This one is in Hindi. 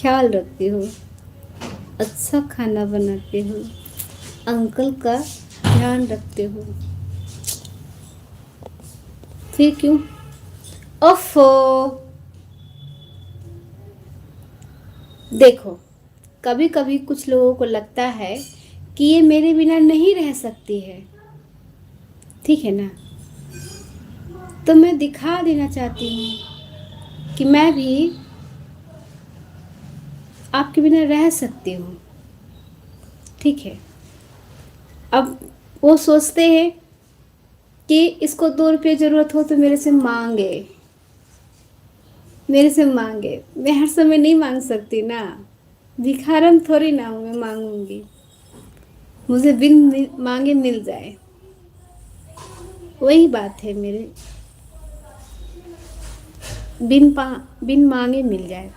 ख्याल रखते हो, अच्छा खाना बनाते हो, अंकल का ध्यान रखते हो, फिर क्यों? ओफो। देखो, कभी कभी कुछ लोगों को लगता है कि ये मेरे बिना नहीं रह सकती है, ठीक है ना? तो मैं दिखा देना चाहती हूँ कि मैं भी आपके बिना रह सकती हूँ, ठीक है? अब वो सोचते हैं कि इसको 2 रुपये ज़रूरत हो तो मेरे से मांगे। मैं हर समय नहीं मांग सकती ना, भिखारन थोड़ी ना हूँ मैं मांगूंगी। मुझे बिन मांगे मिल जाए, वही बात है मेरे। बिन मांगे मिल जाए।